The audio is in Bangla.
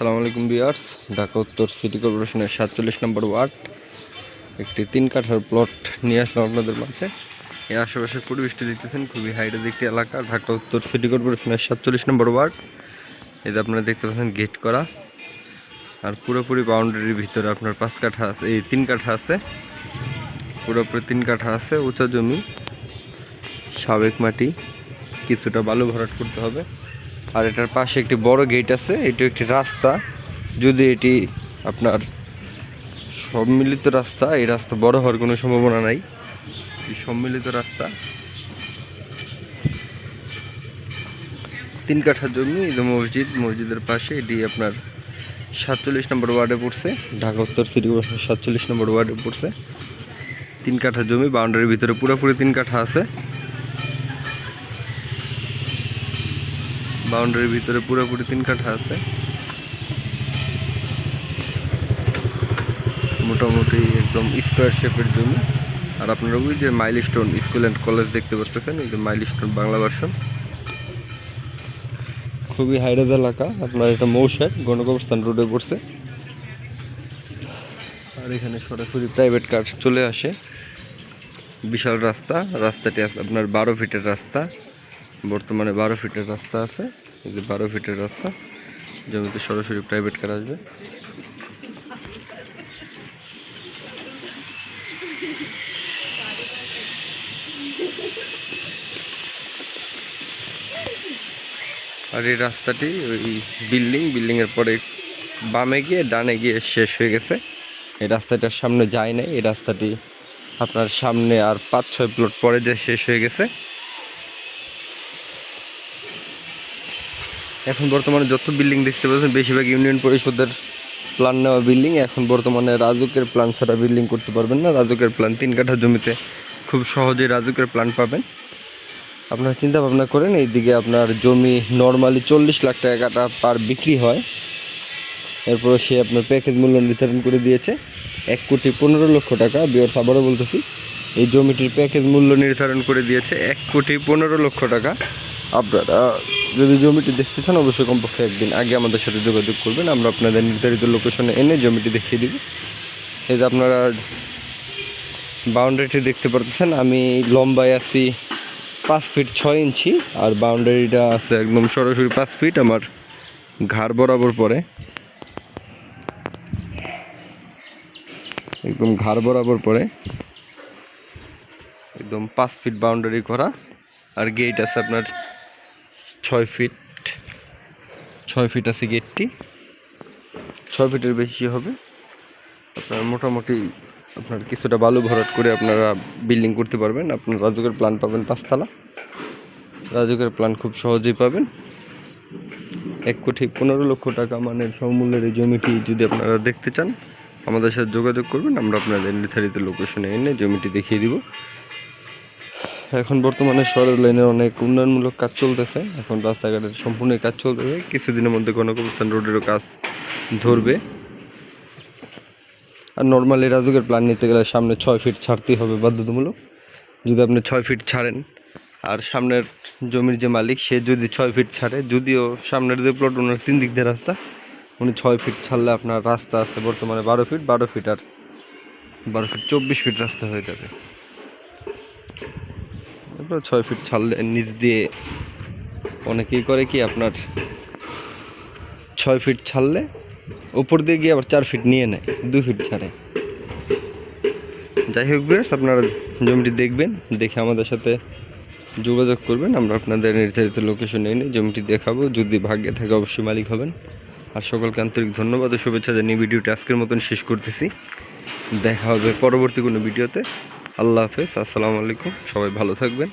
আসসালামু আলাইকুম ভিউয়ার্স, ঢাকা উত্তর সিটি কর্পোরেশনের 47 নম্বর ওয়ার্ড একটি 3 কাঠার প্লট নিয়ে আসলাম আপনাদের মাঝে। এই আশেপাশের পরিবেশটি দেখতেছেন, খুবই হাইটের একটি এলাকা, ঢাকা উত্তর সিটি কর্পোরেশনের 47 নম্বর ওয়ার্ড। এই যে আপনারা দেখতে পাচ্ছেন গেট করা, আর পুরোপুরি বাউন্ডারির ভিতরে আপনার 5 কাঠা আছে, এই 3 কাঠা আছে, পুরোপুরি 3 কাঠা আছে। উঁচা জমি, সাবেক মাটি, কিছুটা বালু ভরাট করতে হবে। আর এটার পাশে একটি বড় গেট আছে, এটি একটি রাস্তা। যদি এটি আপনার সম্মিলিত রাস্তা, এই রাস্তা বড় হওয়ার কোনো সম্ভাবনা নাই। এই সম্মিলিত রাস্তা, 3 কাঠা জমি, মসজিদের পাশে। এটি আপনার 47 নম্বর ওয়ার্ডে পড়ছে, ঢাকা উত্তর সিটি কর্পোরেশন 47 নম্বর ওয়ার্ডে পড়ছে। 3 কাঠা জমি, বাউন্ডারির ভিতরে পুরোপুরি 3 কাঠা আছে। বাউন্ডারির ভিতরে পুরোপুরি 3 কাঠা আছে। মোটামুটি একদম স্কোয়ার শেপের জমি। আর আপনারা ওই যে মাইলস্টোন স্কুল অ্যান্ড কলেজ দেখতে পাচ্ছেন, এই যে মাইলস্টোন বাংলা ভার্সন। খুবই হাইরেজ এলাকা, আপনার এটা মৌসার গণকবরস্থান রোডে পড়ছে। আর এখানে সরাসরি প্রাইভেট কার চলে আসে। বিশাল রাস্তা, রাস্তাটি আছে আপনার 12 ফিটের রাস্তা, বর্তমানে 12 ফিটের রাস্তা আছে। এই যে 12 ফিটের রাস্তা, জমিতে সরাসরি প্রাইভেট কার আসবে। আর এই রাস্তাটি ওই বিল্ডিংয়ের পরে বামে গিয়ে ডানে গিয়ে শেষ হয়ে গেছে। এই রাস্তাটার সামনে যায় নাই, এই রাস্তাটি আপনার সামনে আর 5-6 প্লট পরে যে শেষ হয়ে গেছে। এখন বর্তমানে যত বিল্ডিং দেখতে পাচ্ছেন, বেশিরভাগ ইউনিয়ন পরিষদের প্ল্যান নেওয়া বিল্ডিং। এখন বর্তমানে রাজুকের প্ল্যান ছাড়া বিল্ডিং করতে পারবেন না। রাজুকের প্ল্যান 3 কাঠা জমিতে খুব সহজেই রাজুকের প্ল্যান পাবেন। আপনারা চিন্তা ভাবনা করেন, এইদিকে আপনার জমি নর্মালি 40 লাখ টাকা কাটা পার বিক্রি হয়। এরপরে সে আপনার প্যাকেজ মূল্য নির্ধারণ করে দিয়েছে 1,15,00,000 টাকা। ভিউয়ার্স, আবারও বলতেছি, এই জমিটির প্যাকেজ মূল্য নির্ধারণ করে দিয়েছে 1,15,00,000 টাকা। আপনারা যদি জমিটি দেখতে চান, অবশ্যই কমপক্ষে একদিন আগে আমাদের সাথে যোগাযোগ করবেন, আমরা আপনাদের নির্ধারিত লোকেশনে এনে জমিটি দেখিয়ে দিব। এই যে আপনারা বাউন্ডারিটি দেখতে পারতেছেন, আমি লম্বায় আছি 5 ফিট 6 ইঞ্চি, আর বাউন্ডারিটা আছে একদম সরাসরি 5 ফিট আমার ঘাড় বরাবর পড়ে, একদম ঘাড় বরাবর পড়ে, একদম 5 ফিট বাউন্ডারি করা। আর গেট আছে আপনার 6 ফিট আছে গেটটি, 6 ফিটের বেশি হবে। আপনার মোটামুটি আপনার কিছুটা বালু ভরাট করে আপনারা বিল্ডিং করতে পারবেন। আপনার রাজুকের প্ল্যান পাবেন 5 তলা, রাজুকের প্ল্যান খুব সহজেই পাবেন। 1,15,00,000 টাকা মানের সমমূল্যের এই জমিটি যদি আপনারা দেখতে চান, আমাদের সাথে যোগাযোগ করবেন, আমরা আপনাদের নির্ধারিত লোকেশনে এনে জমিটি দেখিয়ে দিব। এখন বর্তমানে সরেজ লাইনের অনেক উন্নয়নমূলক কাজ চলতেছে, এখন রাস্তাঘাটের সম্পূর্ণ কাজ চলতেছে। কিছুদিনের মধ্যে গণকবরস্থান রোডেরও কাজ ধরবে। আর নর্মালি রাজুকের প্ল্যান নিতে গেলে সামনে 6 ফিট ছাড়তেই হবে বাধ্যতামূলক। যদি আপনি 6 ফিট ছাড়েন, আর সামনের জমির যে মালিক সে যদি 6 ফিট ছাড়ে, যদিও সামনের যে প্লট ওনার 3 দিক দিয়ে রাস্তা, উনি 6 ফিট ছাড়লে আপনার রাস্তা আছে বর্তমানে 12 ফিট, 12 ফিট আর 12 ফিট 24 ফিট রাস্তা হয়ে যাবে। তারপর 6 ফিট ছাড়লে নিচ দিয়ে অনেকেই করে কি, আপনার 6 ফিট ছাড়লে উপর দিয়ে গিয়ে আবার 4 ফিট নিয়ে নেয়, 2 ফিট ছাড়ে। যাই হোক বেশ, আপনারা জমিটি দেখবেন, দেখে আমাদের সাথে যোগাযোগ করবেন, আমরা আপনাদের নির্ধারিত লোকেশনে এনে জমিটি দেখাবো। যদি ভাগ্যে থাকে অবশ্যই মালিক হবেন। আর সকলকে আন্তরিক ধন্যবাদ ও শুভেচ্ছা জানিয়ে ভিডিওটি আজকের মতন শেষ করতেছি। দেখা হবে পরবর্তী কোনো ভিডিওতে। আল্লাহ হাফেজ, আসসালামু আলাইকুম, সবাই ভালো থাকবেন।